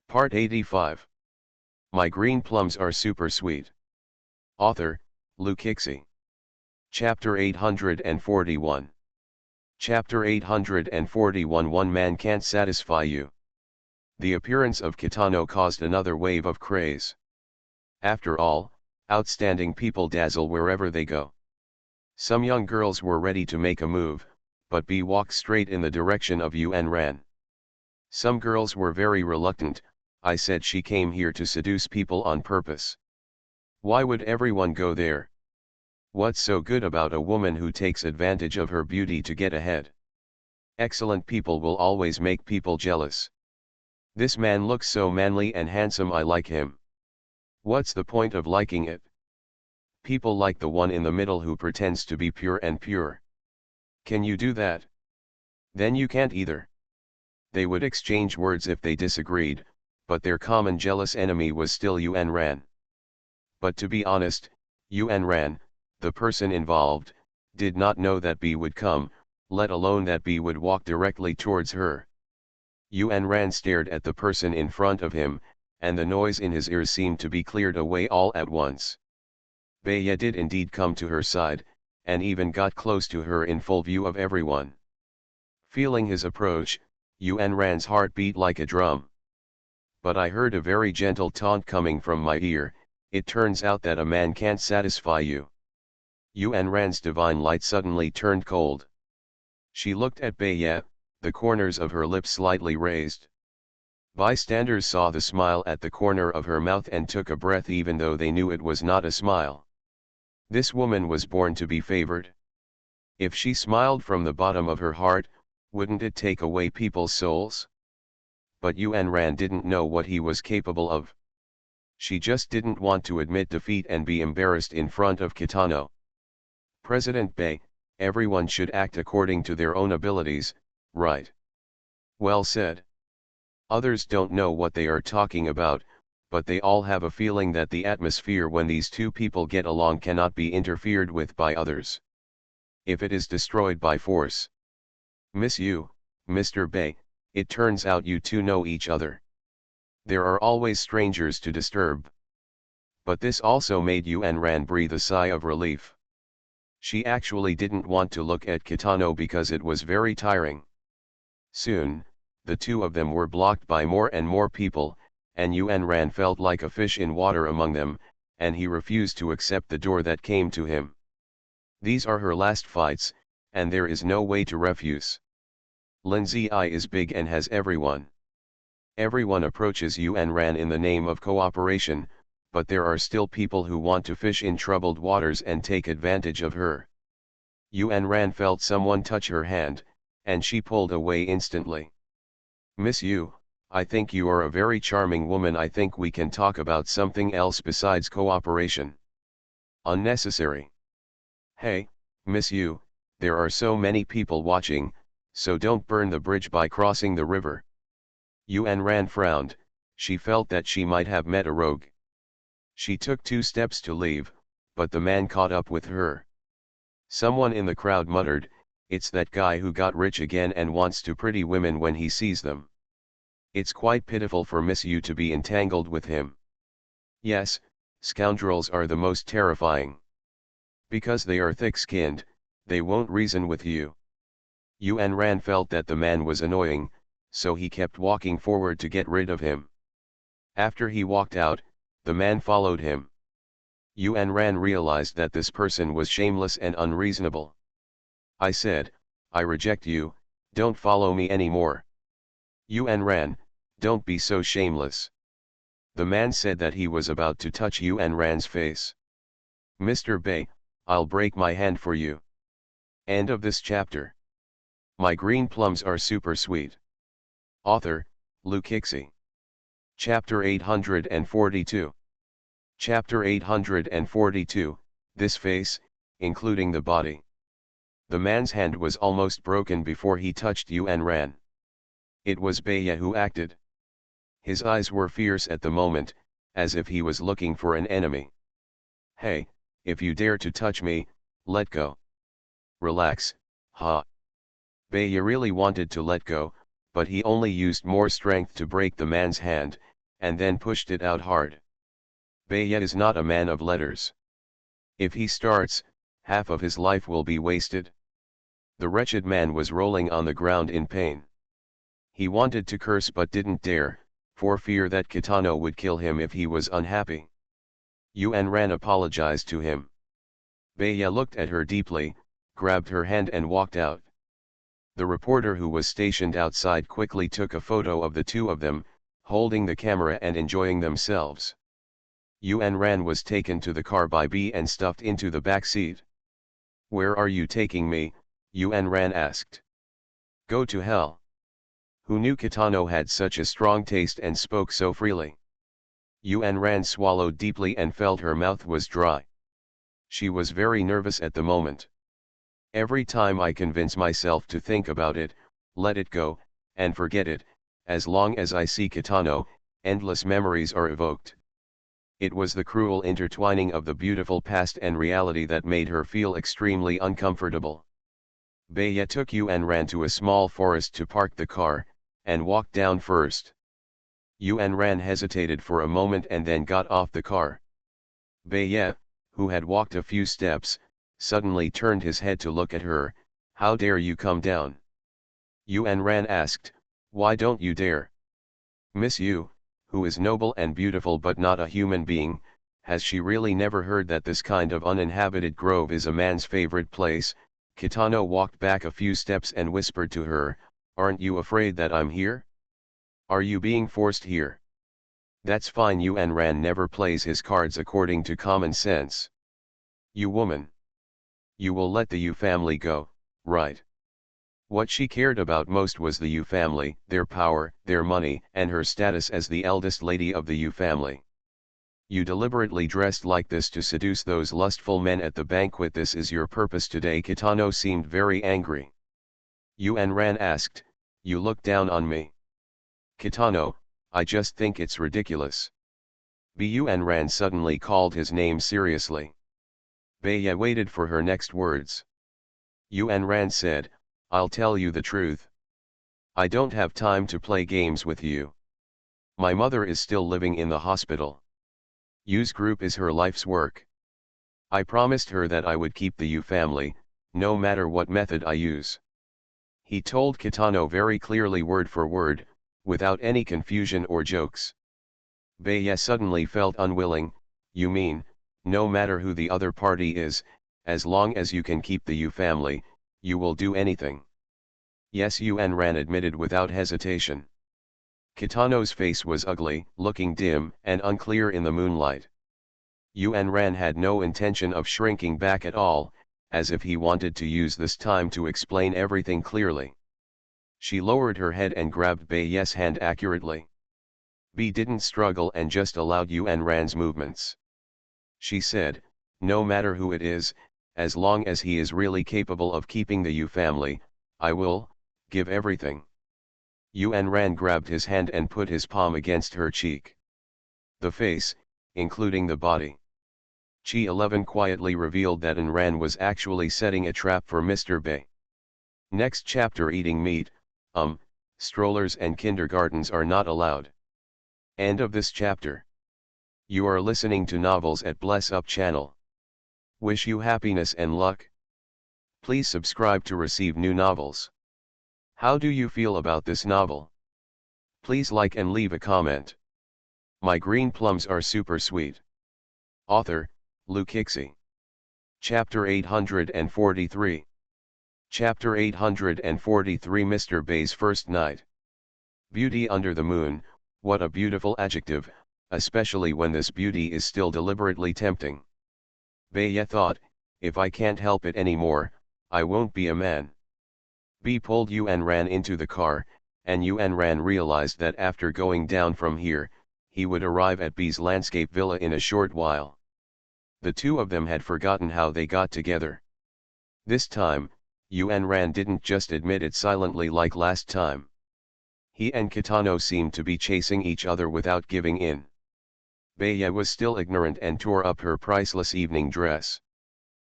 Part 85. My green plums are super sweet. Author, Luke Ixie. Chapter 841. Chapter 841. One man can't satisfy you. The appearance of Kitano caused another wave of craze. After all, outstanding people dazzle wherever they go. Some young girls were ready to make a move, but B walked straight in the direction of Yu and ran. Some girls were very reluctant. I said she came here to seduce people on purpose. Why would everyone go there? What's so good about a woman who takes advantage of her beauty to get ahead? Excellent people will always make people jealous. This man looks so manly and handsome, I like him. What's the point of liking it? People like the one in the middle who pretends to be pure and pure. Can you do that? Then you can't either. They would exchange words if they disagreed, but their common jealous enemy was still Yuan Ran. But to be honest, Yuan Ran, the person involved, did not know that B would come, let alone that B would walk directly towards her. Yuan Ran stared at the person in front of him, and the noise in his ears seemed to be cleared away all at once. Beiya did indeed come to her side, and even got close to her in full view of everyone. Feeling his approach, Yuan Ran's heart beat like a drum. But I heard a very gentle taunt coming from my ear. It turns out that a man can't satisfy you. Yuan Ran's divine light suddenly turned cold. She looked at Beiya, the corners of her lips slightly raised. Bystanders saw the smile at the corner of her mouth and took a breath even though they knew it was not a smile. This woman was born to be favored. If she smiled from the bottom of her heart, wouldn't it take away people's souls? But Yuan Ran didn't know what he was capable of. She just didn't want to admit defeat and be embarrassed in front of Kitano. President Bei, everyone should act according to their own abilities, right? Well said. Others don't know what they are talking about, but they all have a feeling that the atmosphere when these two people get along cannot be interfered with by others. If it is destroyed by force. Miss you, Mr. Bei, it turns out you two know each other. There are always strangers to disturb. But this also made Yuan Ran breathe a sigh of relief. She actually didn't want to look at Kitano because it was very tiring. Soon, the two of them were blocked by more and more people, and Yuan Ran felt like a fish in water among them, and he refused to accept the door that came to him. These are her last fights, and there is no way to refuse. Lindsay I is big and has everyone. Everyone approaches Yuan Ran in the name of cooperation, but there are still people who want to fish in troubled waters and take advantage of her. Yuan Ran felt someone touch her hand, and she pulled away instantly. Miss Yu, I think you are a very charming woman. I think we can talk about something else besides cooperation. Unnecessary. Hey, Miss Yu, there are so many people watching, so don't burn the bridge by crossing the river. Yuan Ran frowned. She felt that she might have met a rogue. She took 2 steps to leave, but the man caught up with her. Someone in the crowd muttered, "It's that guy who got rich again and wants to pretty women when he sees them. It's quite pitiful for Miss Yu to be entangled with him." Yes, scoundrels are the most terrifying. Because they are thick-skinned, they won't reason with you. Yuan Ran felt that the man was annoying, so he kept walking forward to get rid of him. After he walked out, the man followed him. Yuan Ran realized that this person was shameless and unreasonable. I said, "I reject you, don't follow me anymore." Yuan Ran, don't be so shameless. The man said that he was about to touch Yuan Ran's face. Mr. Bei, I'll break my hand for you. End of this chapter. My green plums are super sweet. Author, Luke Ixie. Chapter 842. Chapter 842, this face, including the body. The man's hand was almost broken before he touched Yuan Ran. It was Beiya who acted. His eyes were fierce at the moment, as if he was looking for an enemy. Hey, if you dare to touch me, let go. Relax, ha. Beiya really wanted to let go, but he only used more strength to break the man's hand, and then pushed it out hard. Beye is not a man of letters. If he starts, half of his life will be wasted. The wretched man was rolling on the ground in pain. He wanted to curse but didn't dare, for fear that Kitano would kill him if he was unhappy. Yuan Ran apologized to him. Beye looked at her deeply, grabbed her hand and walked out. The reporter who was stationed outside quickly took a photo of the two of them, holding the camera and enjoying themselves. Yuan Ran was taken to the car by B and stuffed into the back seat. "Where are you taking me?" Yuan Ran asked. "Go to hell." Who knew Kitano had such a strong taste and spoke so freely? Yuan Ran swallowed deeply and felt her mouth was dry. She was very nervous at the moment. "Every time I convince myself to think about it, let it go, and forget it, as long as I see Kitano, endless memories are evoked." It was the cruel intertwining of the beautiful past and reality that made her feel extremely uncomfortable. Beye took Yuan Ran to a small forest to park the car, and walked down first. Yuan Ran hesitated for a moment and then got off the car. Beye, who had walked a few steps, suddenly turned his head to look at her. "How dare you come down?" Yuan Ran asked, "Why don't you dare? Miss Yu, who is noble and beautiful but not a human being, has she really never heard that this kind of uninhabited grove is a man's favorite place?" Kitano walked back a few steps and whispered to her, "Aren't you afraid that I'm here? Are you being forced here?" "That's fine." Yuan Ran never plays his cards according to common sense. "You woman. You will let the Yu family go, right?" What she cared about most was the Yu family, their power, their money, and her status as the eldest lady of the Yu family. "You deliberately dressed like this to seduce those lustful men at the banquet. This is your purpose today?" Kitano seemed very angry. Yuan Ran asked, "You look down on me?" "Kitano, I just think it's ridiculous." Yuan Ran suddenly called his name seriously. Beye waited for her next words. Yuan Ran said, "I'll tell you the truth. I don't have time to play games with you. My mother is still living in the hospital. Yu's group is her life's work. I promised her that I would keep the Yu family, no matter what method I use." He told Kitano very clearly, word for word, without any confusion or jokes. Beye suddenly felt unwilling. "You mean, no matter who the other party is, as long as you can keep the Yu family, you will do anything?" "Yes," Yuan Ran admitted without hesitation. Kitano's face was ugly, looking dim and unclear in the moonlight. Yuan Ran had no intention of shrinking back at all, as if he wanted to use this time to explain everything clearly. She lowered her head and grabbed Beye's hand accurately. B didn't struggle and just allowed Yuan Ran's movements. She said, "No matter who it is, as long as he is really capable of keeping the Yu family, I will give everything." Yuan Ran grabbed his hand and put his palm against her cheek. The face, including the body. Chi 11 quietly revealed that Yuan Ran was actually setting a trap for Mr. Bei. Next chapter: eating meat. Strollers and kindergartens are not allowed. End of this chapter. You are listening to Novels at Bless Up channel. Wish you happiness and luck. Please subscribe to receive new novels. How do you feel about this novel? Please like and leave a comment. My green plums are super sweet. Author, Lukixi. Chapter 843. Chapter 843. Mr. Bei's first night. Beauty under the moon, what a beautiful adjective, especially when this beauty is still deliberately tempting. Beye thought, if I can't help it anymore, I won't be a man. B pulled Yuan Ran into the car, and Yuan Ran realized that after going down from here, he would arrive at B's landscape villa in a short while. The two of them had forgotten how they got together. This time, Yuan Ran didn't just admit it silently like last time. He and Kitano seemed to be chasing each other without giving in. Beye was still ignorant and tore up her priceless evening dress.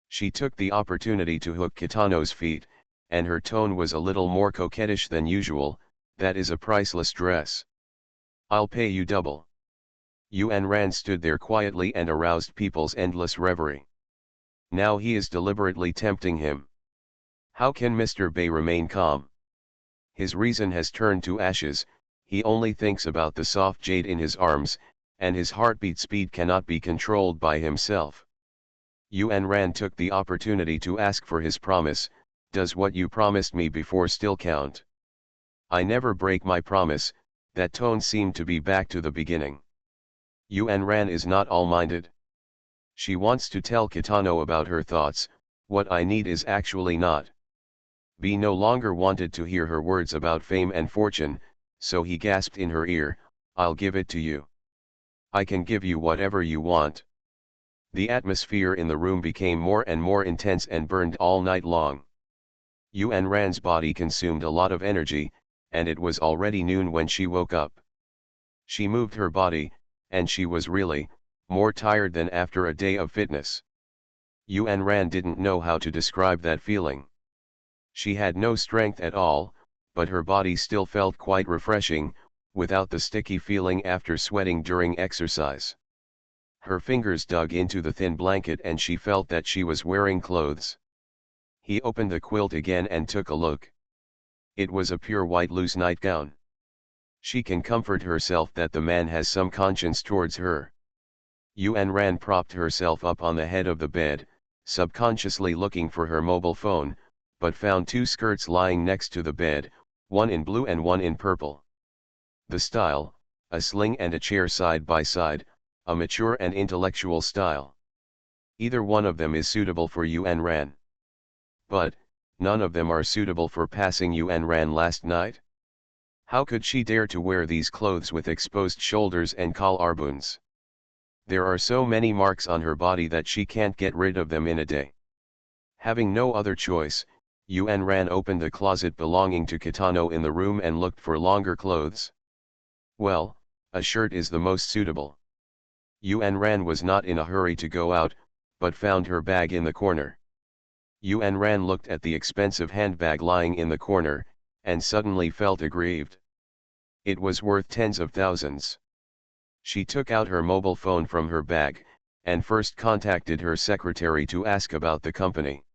She took the opportunity to hook Kitano's feet, and her tone was a little more coquettish than usual. "That is a priceless dress. I'll pay you double." Yuan Ran stood there quietly and aroused people's endless reverie. Now he is deliberately tempting him. How can Mr. Bei remain calm? His reason has turned to ashes, he only thinks about the soft jade in his arms, and his heartbeat speed cannot be controlled by himself. Yuan Ran took the opportunity to ask for his promise. Does what you promised me before still count? I never break my promise. That tone seemed to be back to the beginning. Yuan Ran is not all-minded. She wants to tell Kitano about her thoughts. What I need is actually not. B no longer wanted to hear her words about fame and fortune, so he gasped in her ear, I'll give it to you. I can give you whatever you want. The atmosphere in the room became more and more intense and burned all night long. Yuan Ran's body consumed a lot of energy, and it was already noon when she woke up. She moved her body, and she was really more tired than after a day of fitness. Yuan Ran didn't know how to describe that feeling. She had no strength at all, but her body still felt quite refreshing, without the sticky feeling after sweating during exercise. Her fingers dug into the thin blanket and she felt that she was wearing clothes. He opened the quilt again and took a look. It was a pure white loose nightgown. She can comfort herself that the man has some conscience towards her. Yuan Ran propped herself up on the head of the bed, subconsciously looking for her mobile phone, but found two skirts lying next to the bed, one in blue and one in purple. The style, a sling and a chair side by side, a mature and intellectual style. Either one of them is suitable for Yuan Ran. But, none of them are suitable for passing Yuan Ran last night. How could she dare to wear these clothes with exposed shoulders and collarbones? There are so many marks on her body that she can't get rid of them in a day. Having no other choice, Yuan Ran opened the closet belonging to Kitano in the room and looked for longer clothes. Well, a shirt is the most suitable. Yuan Ran was not in a hurry to go out, but found her bag in the corner. Yuan Ran looked at the expensive handbag lying in the corner, and suddenly felt aggrieved. It was worth tens of thousands. She took out her mobile phone from her bag, and first contacted her secretary to ask about the company.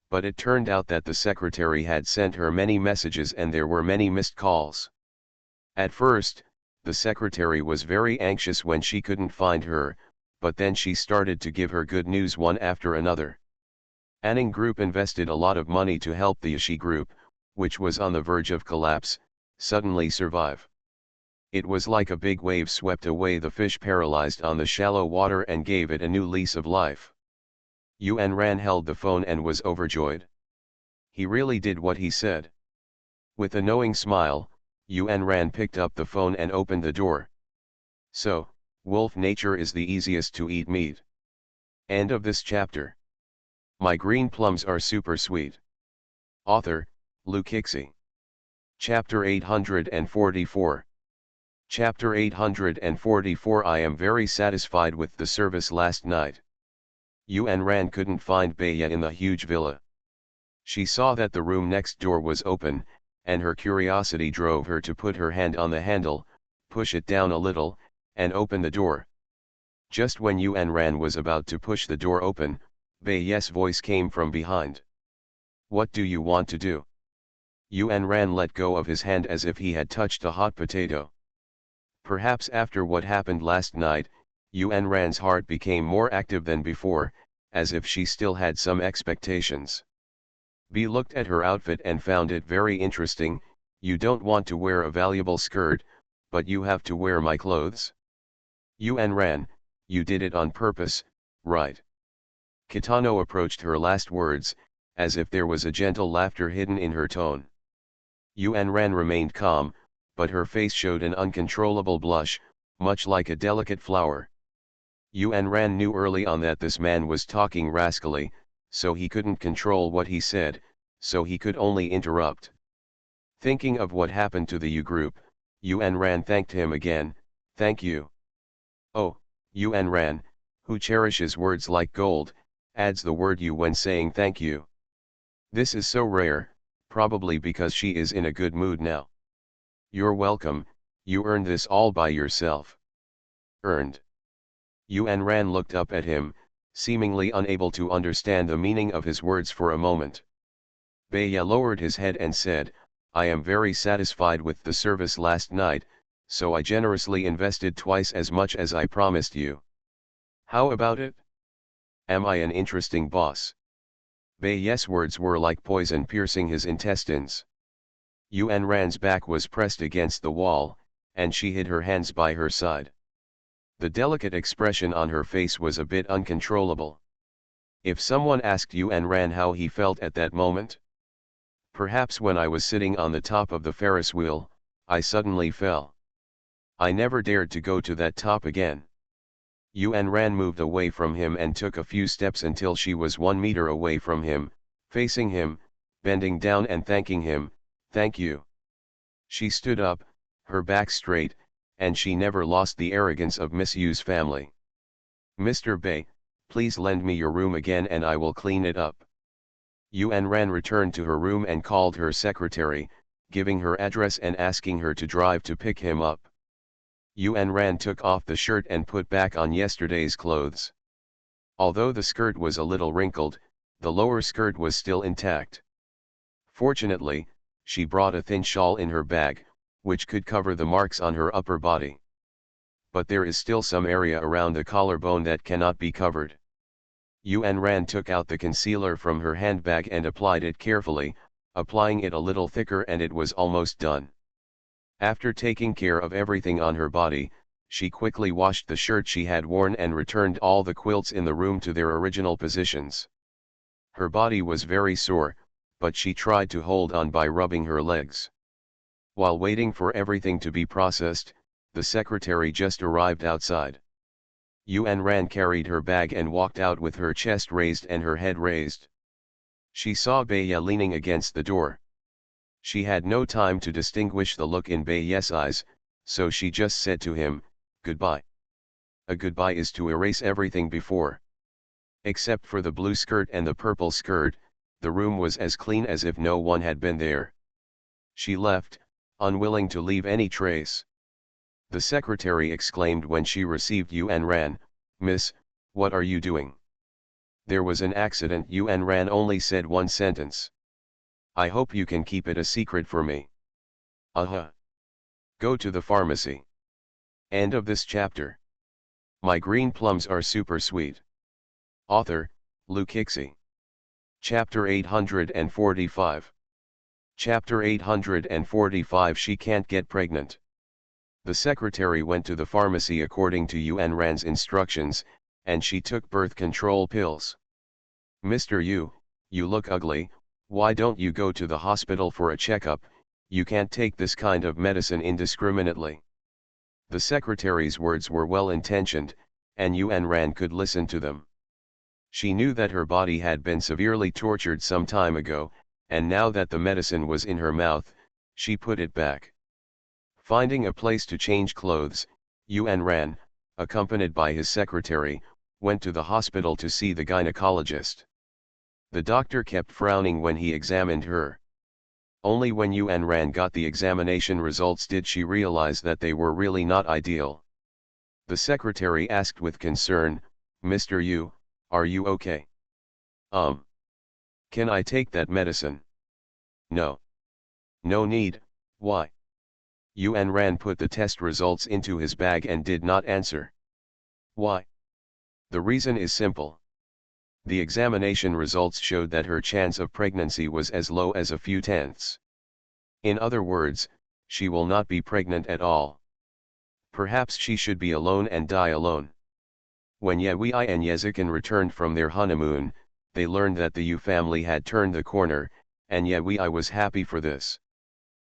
But it turned out that the secretary had sent her many messages and there were many missed calls. At first, the secretary was very anxious when she couldn't find her, but then she started to give her good news one after another. Anning Group invested a lot of money to help the Yashi Group, which was on the verge of collapse, suddenly survive. It was like a big wave swept away the fish paralyzed on the shallow water and gave it a new lease of life. Yuan Ran held the phone and was overjoyed. He really did what he said. With a knowing smile, Yuan Ran picked up the phone and opened the door. So, wolf nature is the easiest to eat meat. End of this chapter. My green plums are super sweet. Author, Lu Kixi. Chapter 844. Chapter 844 I am very satisfied with the service last night. Yuan Ran couldn't find Beiya in the huge villa. She saw that the room next door was open, and her curiosity drove her to put her hand on the handle, push it down a little, and open the door. Just when Yuan Ran was about to push the door open, Beiya's voice came from behind. What do you want to do? Yuan Ran let go of his hand as if he had touched a hot potato. Perhaps after what happened last night, Yuan Ran's heart became more active than before, as if she still had some expectations. B looked at her outfit and found it very interesting. You don't want to wear a valuable skirt, but you have to wear my clothes? Yuan Ran, you did it on purpose, right? Kitano approached her last words, as if there was a gentle laughter hidden in her tone. Yuan Ran remained calm, but her face showed an uncontrollable blush, much like a delicate flower. Yuan Ran knew early on that this man was talking rascally, so he couldn't control what he said, so he could only interrupt. Thinking of what happened to the U group, Yuan Ran thanked him again. Thank you. Oh, Yuan Ran, who cherishes words like gold, adds the word you when saying thank you. This is so rare, probably because she is in a good mood now. You're welcome, you earned this all by yourself. earned. Yuan Ran looked up at him, seemingly unable to understand the meaning of his words for a moment. Beiya lowered his head and said, I am very satisfied with the service last night, so I generously invested twice as much as I promised you. How about it? Am I an interesting boss? Beiya's words were like poison piercing his intestines. Yuan Ran's back was pressed against the wall, and she hid her hands by her side. The delicate expression on her face was a bit uncontrollable. If someone asked Yuan Ran how he felt at that moment? Perhaps when I was sitting on the top of the Ferris wheel, I suddenly fell. I never dared to go to that top again. Yuan Ran moved away from him and took a few steps until she was 1 meter away from him, facing him, bending down and thanking him, thank you. She stood up, her back straight, and she never lost the arrogance of Miss Yu's family. Mr. Bei, please lend me your room again and I will clean it up. Yuan Ran returned to her room and called her secretary, giving her address and asking her to drive to pick him up. Yuan Ran took off the shirt and put back on yesterday's clothes. Although the skirt was a little wrinkled, the lower skirt was still intact. Fortunately, she brought a thin shawl in her bag, which could cover the marks on her upper body. But there is still some area around the collarbone that cannot be covered. Yuan Ran took out the concealer from her handbag and applied it carefully, applying it a little thicker, and it was almost done. After taking care of everything on her body, she quickly washed the shirt she had worn and returned all the quilts in the room to their original positions. Her body was very sore, but she tried to hold on by rubbing her legs. While waiting for everything to be processed, the secretary just arrived outside. Yuan Ran carried her bag and walked out with her chest raised and her head raised. She saw Beiya leaning against the door. She had no time to distinguish the look in Beiya's eyes, so she just said to him, goodbye. A goodbye is to erase everything before. Except for the blue skirt and the purple skirt, the room was as clean as if no one had been there. She left, unwilling to leave any trace. The secretary exclaimed when she received Yuan Ran, Miss, what are you doing? There was an accident. Yuan Ran only said one sentence. I hope you can keep it a secret for me. Go to the pharmacy. End of this chapter. My green plums are super sweet. Author, Luke Hixie. Chapter 845. Chapter 845. She can't get pregnant. The secretary went to the pharmacy according to Yuan Ran's instructions, and she took birth control pills. Mr. Yu, you look ugly, why don't you go to the hospital for a checkup? You can't take this kind of medicine indiscriminately. The secretary's words were well intentioned, and Yuan Ran could listen to them. She knew that her body had been severely tortured some time ago, and now that the medicine was in her mouth, she put it back. Finding a place to change clothes, Yuan Ran, accompanied by his secretary, went to the hospital to see the gynecologist. The doctor kept frowning when he examined her. Only when Yuan Ran got the examination results did she realize that they were really not ideal. The secretary asked with concern, Mr. Yu, are you okay? Can I take that medicine? No. No need, why? Yuan Ran put the test results into his bag and did not answer. Why? The reason is simple. The examination results showed that her chance of pregnancy was as low as a few tenths. In other words, she will not be pregnant at all. Perhaps she should be alone and die alone. When Ye Wei and Yezikin returned from their honeymoon, they learned that the Yu family had turned the corner, and Ye Wei was happy for this.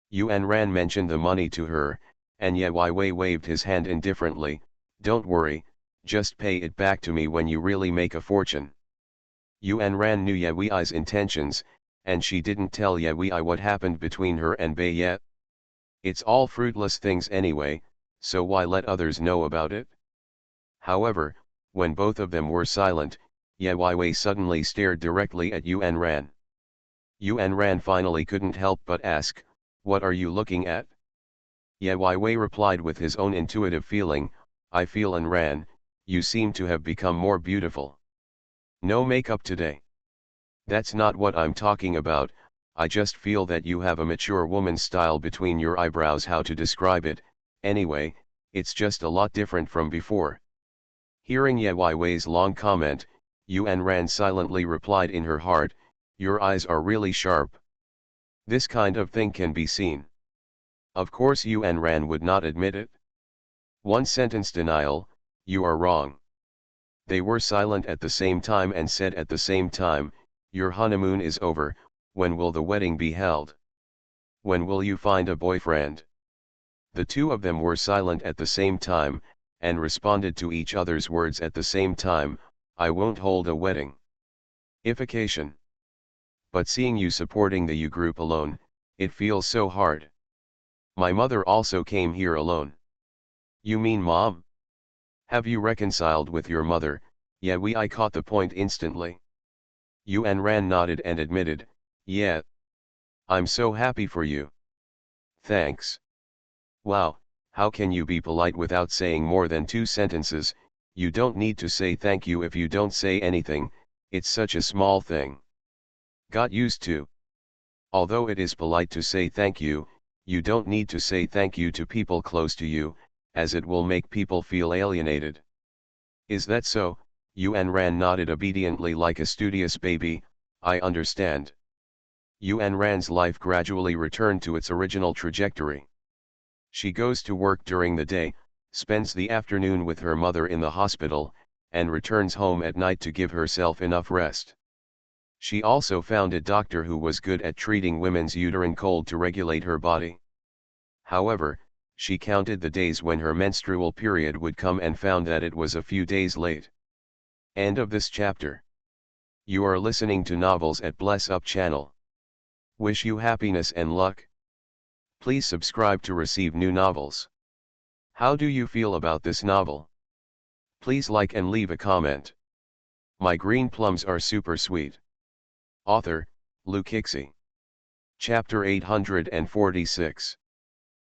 Yuan Ran mentioned the money to her, and Ye Wei waved his hand indifferently, don't worry, just pay it back to me when you really make a fortune. Yuan Ran knew Ye Wei's intentions, and she didn't tell Ye Wei what happened between her and Bei yet. It's all fruitless things anyway, so why let others know about it? However, when both of them were silent, Ye Wei suddenly stared directly at Yuan Ran. Yuan Ran finally couldn't help but ask, what are you looking at? Ye Wei replied with his own intuitive feeling, I feel and Ran, you seem to have become more beautiful. No makeup today. That's not what I'm talking about, I just feel that you have a mature woman style between your eyebrows. How to describe it, anyway, it's just a lot different from before. Hearing Ye Wei's long comment, Yuan Ran silently replied in her heart, your eyes are really sharp. This kind of thing can be seen. Of course Yuan Ran would not admit it. One sentence denial, you are wrong. They were silent at the same time and said at the same time, your honeymoon is over, when will the wedding be held? When will you find a boyfriend? The two of them were silent at the same time, and responded to each other's words at the same time, I won't hold a wedding. Ification. But seeing you supporting the U group alone, it feels so hard. My mother also came here alone. You mean mom? Have you reconciled with your mother? Yeah, I caught the point instantly. Yuan Ran nodded and admitted, yeah. I'm so happy for you. Thanks. Wow, how can you be polite without saying more than 2 sentences? You don't need to say thank you if you don't say anything, it's such a small thing. Got used to. Although it is polite to say thank you, you don't need to say thank you to people close to you, as it will make people feel alienated. Is that so? Yuan Ran nodded obediently like a studious baby, I understand. Yuan Ran's life gradually returned to its original trajectory. She goes to work during the day, spends the afternoon with her mother in the hospital, and returns home at night to give herself enough rest. She also found a doctor who was good at treating women's uterine cold to regulate her body. However, she counted the days when her menstrual period would come and found that it was a few days late. End of this chapter. You are listening to Novels at Bless Up channel. Wish you happiness and luck. Please subscribe to receive new novels. How do you feel about this novel? Please like and leave a comment. My green plums are super sweet. Author, Luke Hixie. Chapter 846.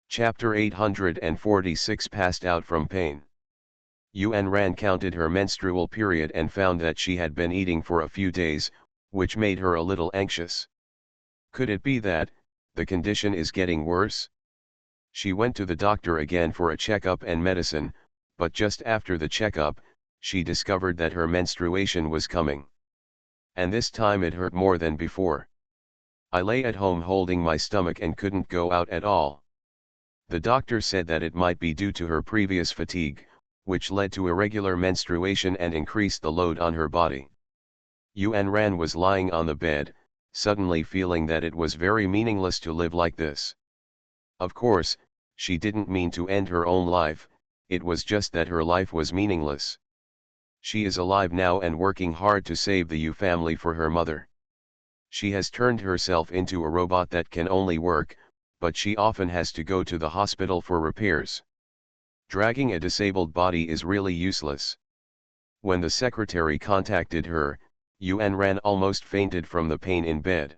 Chapter 846 Passed Out from Pain. Yuan Ran counted her menstrual period and found that she had been eating for a few days, which made her a little anxious. Could it be that the condition is getting worse? She went to the doctor again for a checkup and medicine, but just after the checkup, she discovered that her menstruation was coming. And this time it hurt more than before. I lay at home holding my stomach and couldn't go out at all. The doctor said that it might be due to her previous fatigue, which led to irregular menstruation and increased the load on her body. Yuan Ran was lying on the bed, suddenly feeling that it was very meaningless to live like this. Of course, she didn't mean to end her own life, it was just that her life was meaningless. She is alive now and working hard to save the Yu family for her mother. She has turned herself into a robot that can only work, but she often has to go to the hospital for repairs. Dragging a disabled body is really useless. When the secretary contacted her, Yuan Ran almost fainted from the pain in bed.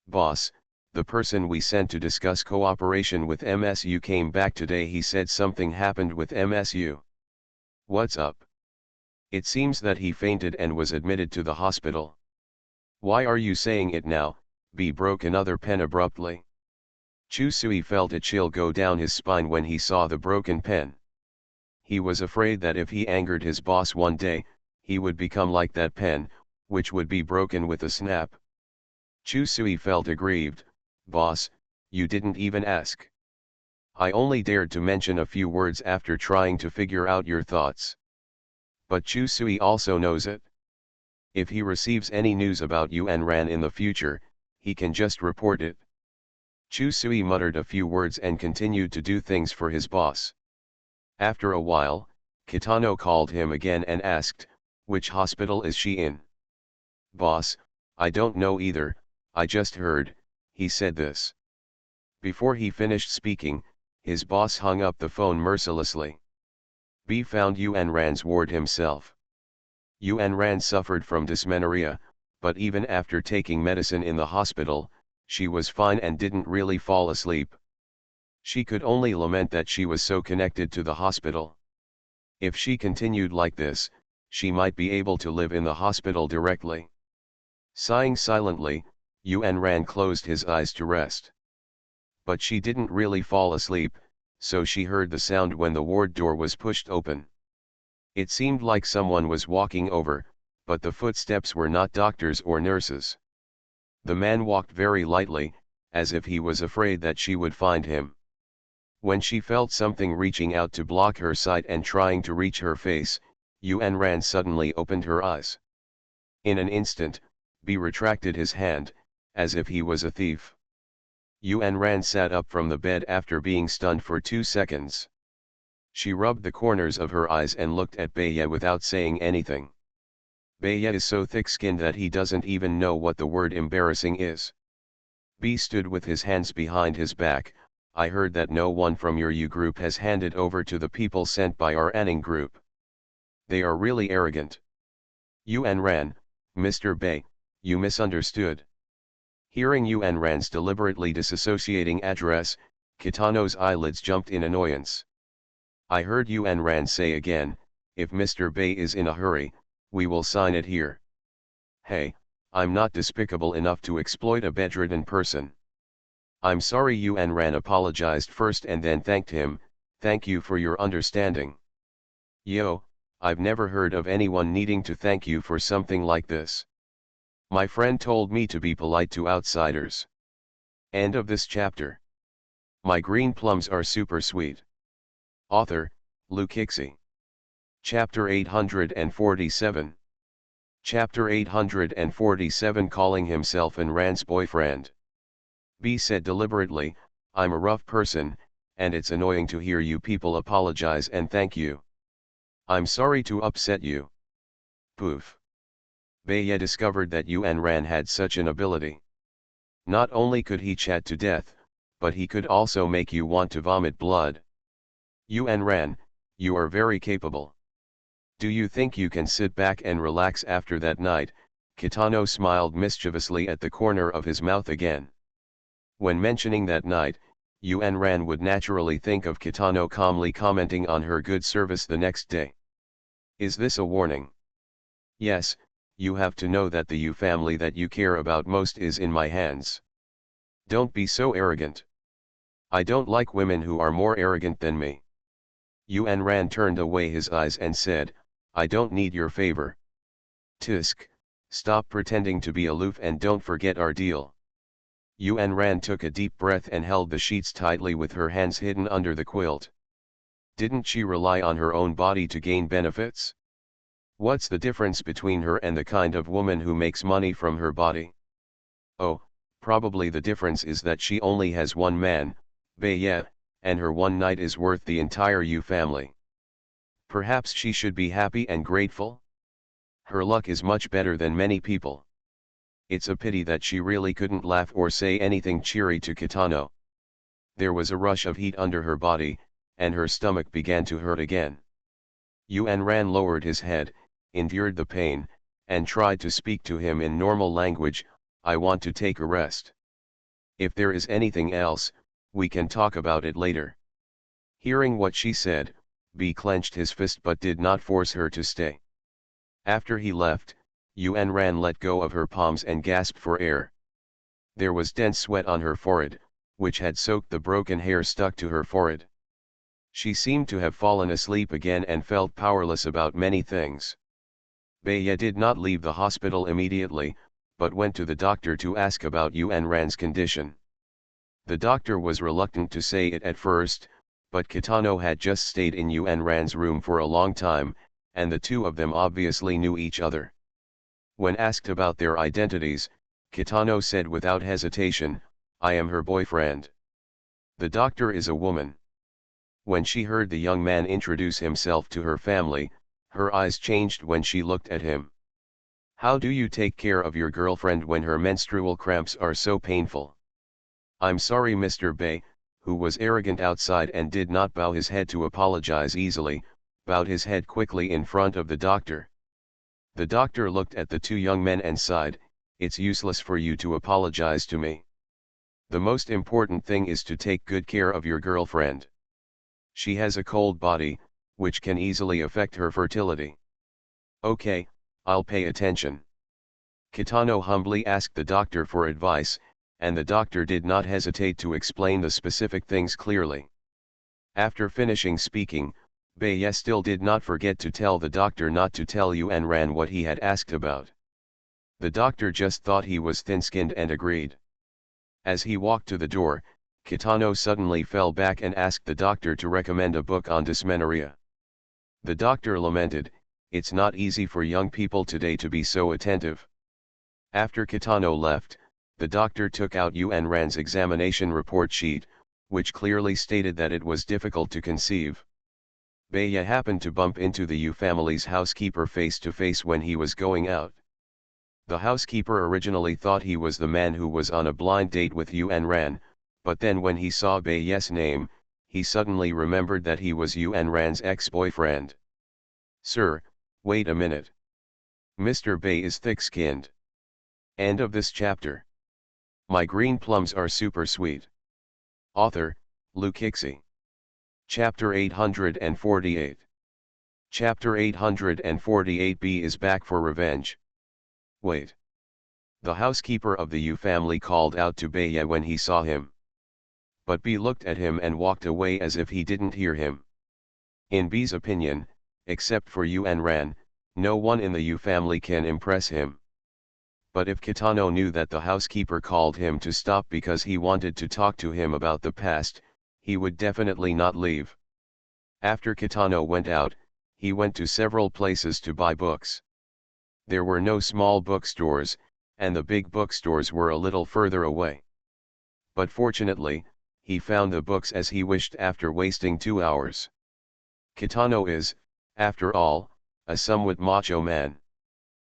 Boss, the person we sent to discuss cooperation with MSU came back today. He said something happened with MSU. What's up? It seems that he fainted and was admitted to the hospital. Why are you saying it now? B broke another pen abruptly. Chu Sui felt a chill go down his spine when he saw the broken pen. He was afraid that if he angered his boss one day, he would become like that pen, which would be broken with a snap. Chu Sui felt aggrieved. Boss, you didn't even ask. I only dared to mention a few words after trying to figure out your thoughts. But Chu Sui also knows it. If he receives any news about Yuan Ran in the future, he can just report it. Chu Sui muttered a few words and continued to do things for his boss. After a while, Kitano called him again and asked, which hospital is she in? Boss, I don't know either, I just heard, he said this. Before he finished speaking, his boss hung up the phone mercilessly. B found Yuan Ran's ward himself. Yuan Ran suffered from dysmenorrhea, but even after taking medicine in the hospital, she was fine and didn't really fall asleep. She could only lament that she was so connected to the hospital. If she continued like this, she might be able to live in the hospital directly. Sighing silently, Yuan Ran closed his eyes to rest. But she didn't really fall asleep, so she heard the sound when the ward door was pushed open. It seemed like someone was walking over, but the footsteps were not doctors or nurses. The man walked very lightly, as if he was afraid that she would find him. When she felt something reaching out to block her sight and trying to reach her face, Yuan Ran suddenly opened her eyes. In an instant, B retracted his hand, as if he was a thief. Yuan Ran sat up from the bed after being stunned for 2 seconds. She rubbed the corners of her eyes and looked at Beye without saying anything. Beye is so thick-skinned that he doesn't even know what the word embarrassing is. B stood with his hands behind his back. I heard that no one from your U group has handed over to the people sent by our Anning group. They are really arrogant. Yuan Ran, Mr. Beye, you misunderstood. Hearing Yuan Ran's deliberately disassociating address, Kitano's eyelids jumped in annoyance. I heard Yuan Ran say again, if Mr. Beye is in a hurry, we will sign it here. Hey, I'm not despicable enough to exploit a bedridden person. I'm sorry. Yuan Ran apologized first and then thanked him. Thank you for your understanding. Yo, I've never heard of anyone needing to thank you for something like this. My friend told me to be polite to outsiders. End of this chapter. My green plums are super sweet. Author, Lukixi. Chapter 847. Chapter 847. Calling himself An Ran's boyfriend. B said deliberately, I'm a rough person, and it's annoying to hear you people apologize and thank you. I'm sorry to upset you. Poof. Beye discovered that Yuan Ran had such an ability. Not only could he chat to death, but he could also make you want to vomit blood. Yuan Ran, you are very capable. Do you think you can sit back and relax after that night? Kitano smiled mischievously at the corner of his mouth again. When mentioning that night, Yuan Ran would naturally think of Kitano calmly commenting on her good service the next day. Is this a warning? Yes, you have to know that the U family that you care about most is in my hands. Don't be so arrogant. I don't like women who are more arrogant than me. Yuan Ran turned away his eyes and said, I don't need your favor. Tisk, stop pretending to be aloof and don't forget our deal. Yuan Ran took a deep breath and held the sheets tightly with her hands hidden under the quilt. Didn't she rely on her own body to gain benefits? What's the difference between her and the kind of woman who makes money from her body? Oh, probably the difference is that she only has one man, Beye, and her one night is worth the entire U family. Perhaps she should be happy and grateful? Her luck is much better than many people. It's a pity that she really couldn't laugh or say anything cheery to Kitano. There was a rush of heat under her body, and her stomach began to hurt again. Yuan Ran lowered his head, endured the pain, and tried to speak to him in normal language. I want to take a rest. If there is anything else, we can talk about it later. Hearing what she said, B clenched his fist but did not force her to stay. After he left, Yuan Ran let go of her palms and gasped for air. There was dense sweat on her forehead, which had soaked the broken hair stuck to her forehead. She seemed to have fallen asleep again and felt powerless about many things. Beye did not leave the hospital immediately, but went to the doctor to ask about Yuan Ran's condition. The doctor was reluctant to say it at first, but Kitano had just stayed in Yuan Ran's room for a long time, and the two of them obviously knew each other. When asked about their identities, Kitano said without hesitation, I am her boyfriend. The doctor is a woman. When she heard the young man introduce himself to her family, her eyes changed when she looked at him. How do you take care of your girlfriend when her menstrual cramps are so painful? I'm sorry. Mr. Beye, who was arrogant outside and did not bow his head to apologize easily, bowed his head quickly in front of the doctor. The doctor looked at the two young men and sighed, it's useless for you to apologize to me. The most important thing is to take good care of your girlfriend. She has a cold body, which can easily affect her fertility. Okay, I'll pay attention. Kitano humbly asked the doctor for advice, and the doctor did not hesitate to explain the specific things clearly. After finishing speaking, Baye still did not forget to tell the doctor not to tell Yuan Ran what he had asked about. The doctor just thought he was thin-skinned and agreed. As he walked to the door, Kitano suddenly fell back and asked the doctor to recommend a book on dysmenorrhea. The doctor lamented, "It's not easy for young people today to be so attentive." After Kitano left, the doctor took out Yuan Ran's examination report sheet, which clearly stated that it was difficult to conceive. Baye happened to bump into the Yu family's housekeeper face to face when he was going out. The housekeeper originally thought he was the man who was on a blind date with Yuan Ran, but then when he saw Baye's name, he suddenly remembered that he was Yuan Ran's ex-boyfriend. "Sir, wait a minute. Mr. Baye is thick-skinned." End of this chapter. My green plums are super sweet. Author, Luke Hixie. Chapter 848. Chapter 848b is back for revenge. Wait. The housekeeper of the Yu family called out to Baye when he saw him. But B looked at him and walked away as if he didn't hear him. In B's opinion, except for Yuan Ran, no one in the Yu family can impress him. But if Kitano knew that the housekeeper called him to stop because he wanted to talk to him about the past, he would definitely not leave. After Kitano went out, he went to several places to buy books. There were no small bookstores, and the big bookstores were a little further away. But fortunately, he found the books as he wished after wasting 2 hours. Kitano is, after all, a somewhat macho man.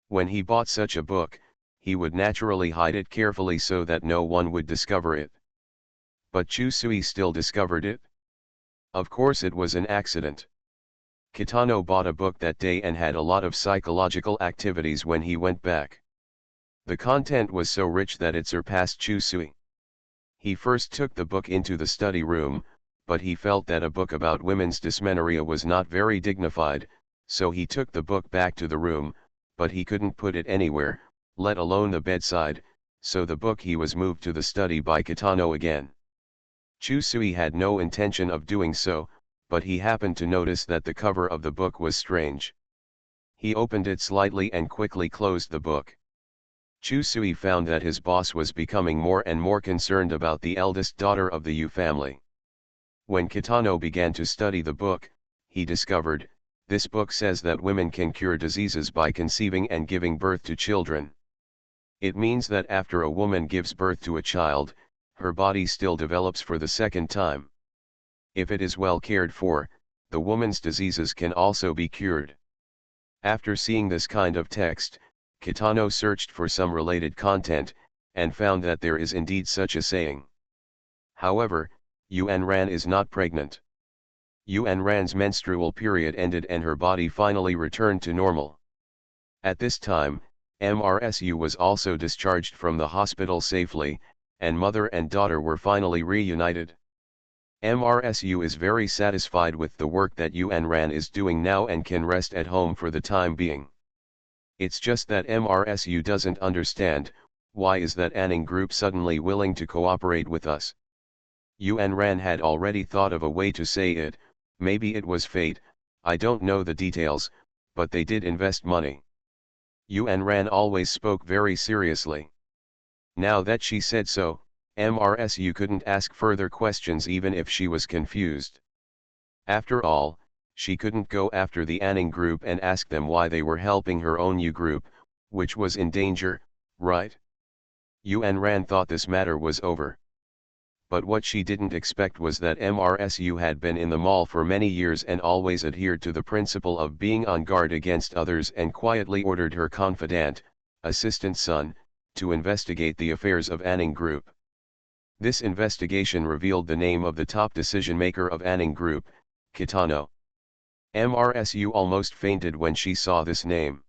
When he bought such a book, he would naturally hide it carefully so that no one would discover it. But Chusui still discovered it. Of course it was an accident. Kitano bought a book that day and had a lot of psychological activities when he went back. The content was so rich that it surpassed Chusui. He first took the book into the study room, but he felt that a book about women's dysmenorrhea was not very dignified, so he took the book back to the room, but he couldn't put it anywhere, let alone the bedside, so the book he was moved to the study by Kitano again. Chusui had no intention of doing so, but he happened to notice that the cover of the book was strange. He opened it slightly and quickly closed the book. Chusui found that his boss was becoming more and more concerned about the eldest daughter of the Yu family. When Kitano began to study the book, he discovered, this book says that women can cure diseases by conceiving and giving birth to children. It means that after a woman gives birth to a child, her body still develops for the second time. If it is well cared for, the woman's diseases can also be cured. After seeing this kind of text, Kitano searched for some related content, and found that there is indeed such a saying. However, Yuan Ran is not pregnant. Yuan Ran's menstrual period ended and her body finally returned to normal. At this time, MRSU was also discharged from the hospital safely, and mother and daughter were finally reunited. MRSU is very satisfied with the work that Yuan Ran is doing now and can rest at home for the time being. It's just that MRSU doesn't understand, why is that Anning group suddenly willing to cooperate with us? Yuan Ran had already thought of a way to say it, maybe it was fate, I don't know the details, but they did invest money. Yuan Ran always spoke very seriously. Now that she said so, MRSU couldn't ask further questions even if she was confused. After all, she couldn't go after the Anning group and ask them why they were helping her own Yu group, which was in danger, right? Yuan Ran thought this matter was over. But what she didn't expect was that MRSU had been in the mall for many years and always adhered to the principle of being on guard against others and quietly ordered her confidant, assistant Sun, to investigate the affairs of Anning Group. This investigation revealed the name of the top decision-maker of Anning Group, Kitano. MRSU almost fainted when she saw this name.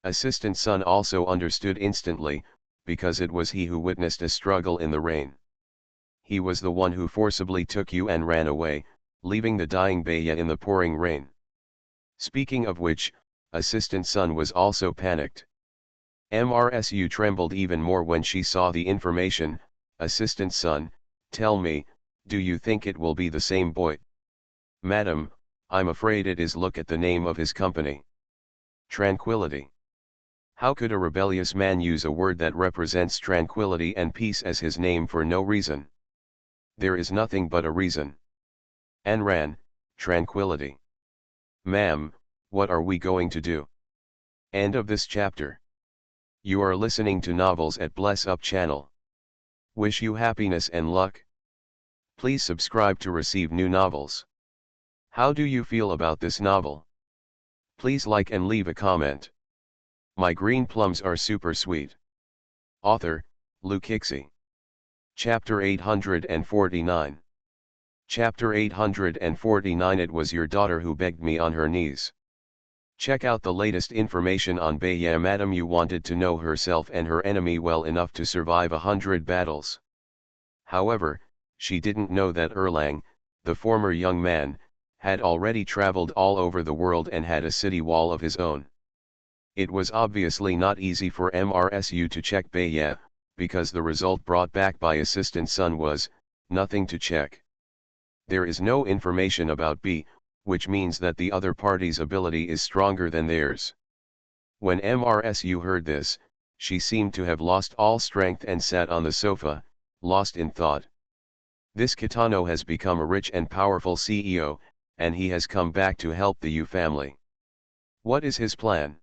Assistant Sun also understood instantly, because it was he who witnessed a struggle in the rain. He was the one who forcibly took Yuan Ran away, leaving the dying Baya in the pouring rain. Speaking of which, assistant Sun was also panicked. MRSU trembled even more when she saw the information. Assistant Sun, tell me, do you think it will be the same boy? Madam, I'm afraid it is. Look at the name of his company. Tranquility. How could a rebellious man use a word that represents tranquility and peace as his name for no reason? There is nothing but a reason. Anran, tranquility. Ma'am, what are we going to do? End of this chapter. You are listening to Novels at Bless Up channel. Wish you happiness and luck. Please subscribe to receive new novels. How do you feel about this novel? Please like and leave a comment. My green plums are super sweet. Author, Lukixi. Chapter 849. Chapter 849. It was your daughter who begged me on her knees. Check out the latest information on Baya. Madam, you wanted to know herself and her enemy well enough to survive 100 battles. However, she didn't know that Erlang, the former young man, had already traveled all over the world and had a city wall of his own. It was obviously not easy for MRSU to check Baya, because the result brought back by assistant Sun was, nothing to check. There is no information about B, which means that the other party's ability is stronger than theirs. When MRSU heard this, she seemed to have lost all strength and sat on the sofa, lost in thought. This Kitano has become a rich and powerful CEO, and he has come back to help the Yu family. What is his plan?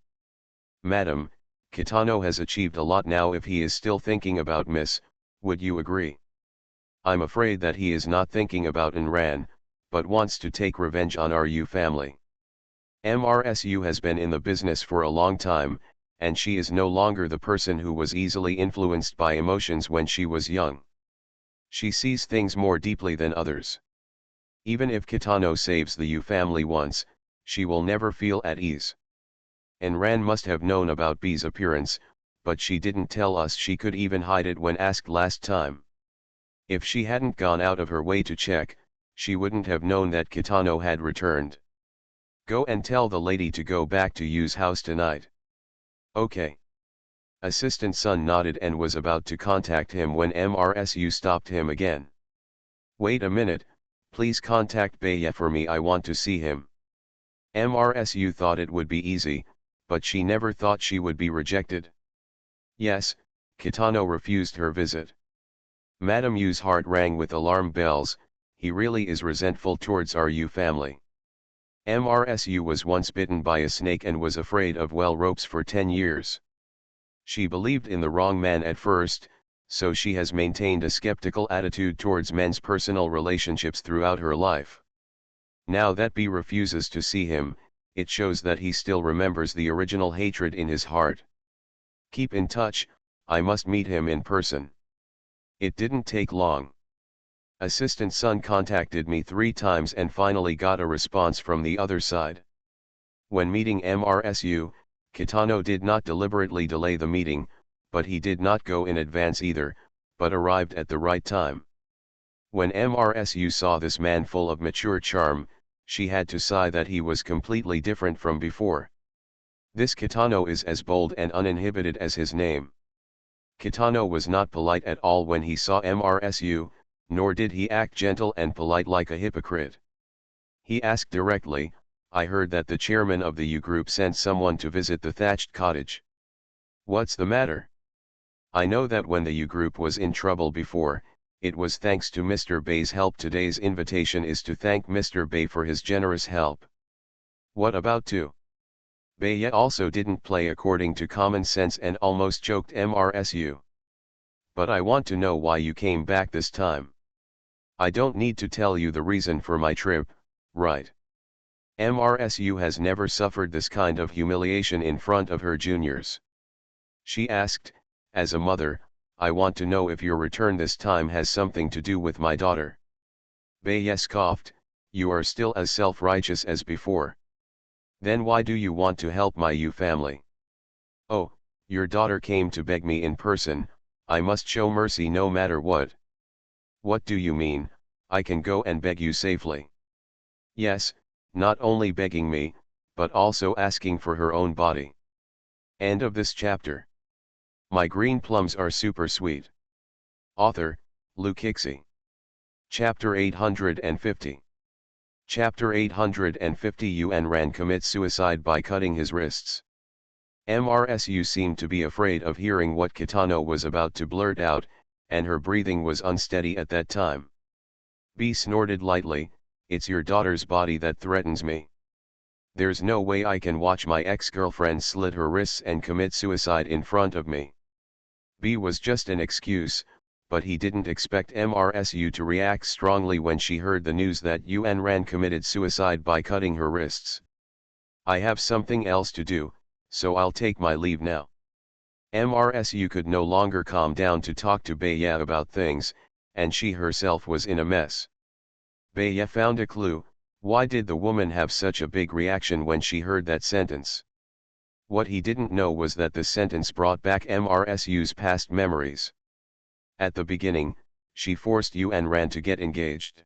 Madam, Kitano has achieved a lot now. If he is still thinking about Miss, would you agree? I'm afraid that he is not thinking about Anran, but wants to take revenge on our Yu family. MRSU has been in the business for a long time, and she is no longer the person who was easily influenced by emotions when she was young. She sees things more deeply than others. Even if Kitano saves the Yu family once, she will never feel at ease. Anran must have known about B's appearance, but she didn't tell us. She could even hide it when asked last time. If she hadn't gone out of her way to check, she wouldn't have known that Kitano had returned. Go and tell the lady to go back to Yu's house tonight. Okay. Assistant Sun nodded and was about to contact him when MRSU stopped him again. Wait a minute, please contact Baya for me. I want to see him. MRSU thought it would be easy, but she never thought she would be rejected. Yes, Kitano refused her visit. Madam Yu's heart rang with alarm bells. He really is resentful towards our Yu family. MRSU was once bitten by a snake and was afraid of well ropes for 10 years. She believed in the wrong man at first, so she has maintained a skeptical attitude towards men's personal relationships throughout her life. Now that B refuses to see him, it shows that he still remembers the original hatred in his heart. Keep in touch, I must meet him in person. It didn't take long. Assistant Sun contacted me 3 times and finally got a response from the other side. When meeting MRSU, Kitano did not deliberately delay the meeting, but he did not go in advance either, but arrived at the right time. When MRSU saw this man full of mature charm, she had to sigh that he was completely different from before. This Kitano is as bold and uninhibited as his name. Kitano was not polite at all when he saw MRSU, nor did he act gentle and polite like a hypocrite. He asked directly, I heard that the chairman of the Yu group sent someone to visit the thatched cottage. What's the matter? I know that when the Yu group was in trouble before, it was thanks to Mr. Bay's help. Today's invitation is to thank Mr. Bay for his generous help. What about to? Baya also didn't play according to common sense and almost choked MRSU. But I want to know why you came back this time. I don't need to tell you the reason for my trip, right? MRSU has never suffered this kind of humiliation in front of her juniors. She asked, as a mother, I want to know if your return this time has something to do with my daughter. Baya scoffed, you are still as self-righteous as before. Then why do you want to help my Yu family? Oh, your daughter came to beg me in person, I must show mercy no matter what. What do you mean? I can go and beg you safely. Yes, not only begging me, but also asking for her own body. End of this chapter. My green plums are super sweet. Author, Luke Hixie. Chapter 850. Chapter 850 Yuen Ran commits suicide by cutting his wrists. MRSU seemed to be afraid of hearing what Kitano was about to blurt out, and her breathing was unsteady at that time. B snorted lightly, "It's your daughter's body that threatens me. There's no way I can watch my ex-girlfriend slit her wrists and commit suicide in front of me." B was just an excuse, but he didn't expect MRSU to react strongly when she heard the news that Yuen Ran committed suicide by cutting her wrists. "I have something else to do, so I'll take my leave now." MRSU could no longer calm down to talk to Baya about things, and she herself was in a mess. Baya found a clue. Why did the woman have such a big reaction when she heard that sentence? What he didn't know was that the sentence brought back MRSU's past memories. At the beginning, she forced Yuen Ran to get engaged.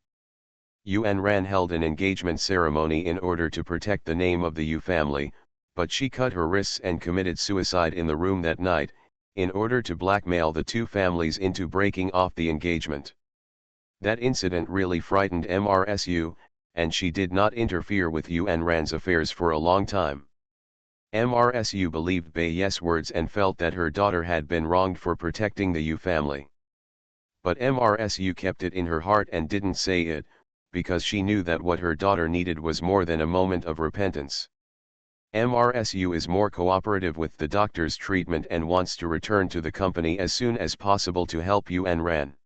Yuen Ran held an engagement ceremony in order to protect the name of the Yu family, but she cut her wrists and committed suicide in the room that night, in order to blackmail the two families into breaking off the engagement. That incident really frightened MRSU, and she did not interfere with Yuen Ran's affairs for a long time. MRSU believed Baye's words and felt that her daughter had been wronged for protecting the Yu family. But MRSU kept it in her heart and didn't say it, because she knew that what her daughter needed was more than a moment of repentance. MRSU is more cooperative with the doctor's treatment and wants to return to the company as soon as possible to help Yuen Ran.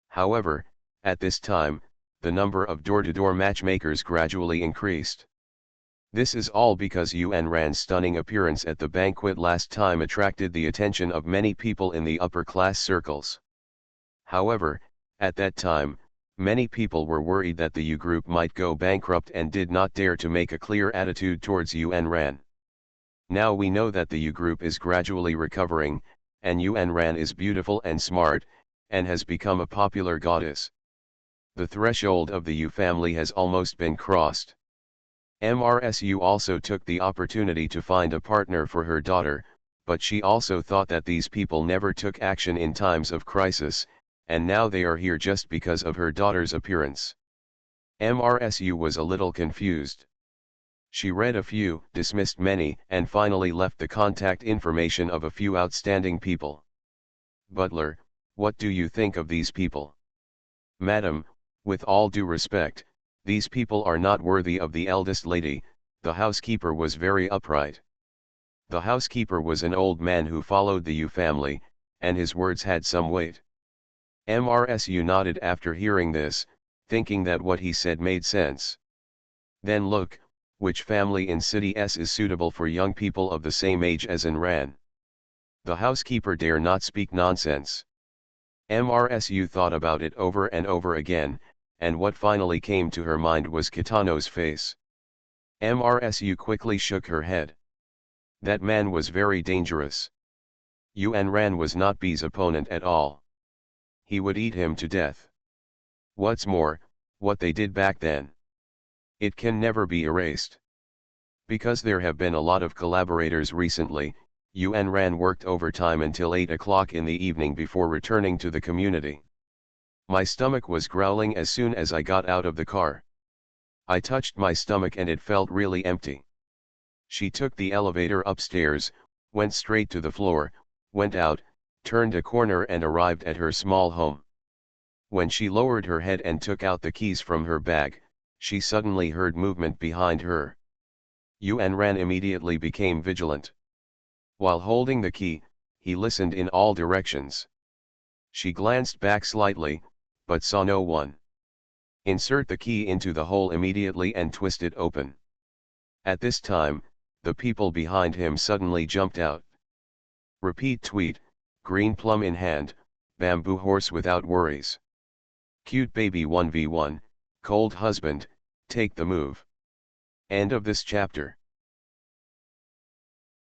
However, at this time, the number of door-to-door matchmakers gradually increased. This is all because Yuen Ran's stunning appearance at the banquet last time attracted the attention of many people in the upper-class circles. However, at that time, many people were worried that the Yu group might go bankrupt and did not dare to make a clear attitude towards Yuen Ran. Now we know that the Yu group is gradually recovering, and Yuen Ran is beautiful and smart, and has become a popular goddess. The threshold of the Yu family has almost been crossed. MRSU also took the opportunity to find a partner for her daughter, but she also thought that these people never took action in times of crisis, and now they are here just because of her daughter's appearance. MRSU was a little confused. She read a few, dismissed many, and finally left the contact information of a few outstanding people. "Butler, what do you think of these people?" "Madam, with all due respect, these people are not worthy of the eldest lady." The housekeeper was very upright. The housekeeper was an old man who followed the Yu family, and his words had some weight. MRSU nodded after hearing this, thinking that what he said made sense. "Then look, which family in City S is suitable for young people of the same age as Yuen Ran?" The housekeeper dare not speak nonsense. MRSU thought about it over and over again, and what finally came to her mind was Kitano's face. MRSU quickly shook her head. That man was very dangerous. Yuen Ran was not B's opponent at all. He would eat him to death. What's more, what they did back then, it can never be erased. Because there have been a lot of collaborators recently, Yuen Ran worked overtime until 8 o'clock in the evening before returning to the community. My stomach was growling as soon as I got out of the car. I touched my stomach and it felt really empty. She took the elevator upstairs, went straight to the floor, went out, turned a corner and arrived at her small home. When she lowered her head and took out the keys from her bag, she suddenly heard movement behind her. Yuen Ran immediately became vigilant. While holding the key, he listened in all directions. She glanced back slightly, but saw no one. Insert the key into the hole immediately and twist it open. At this time, the people behind him suddenly jumped out. Repeat tweet, green plum in hand, bamboo horse without worries. Cute baby 1v1, cold husband, take the move. End of this chapter.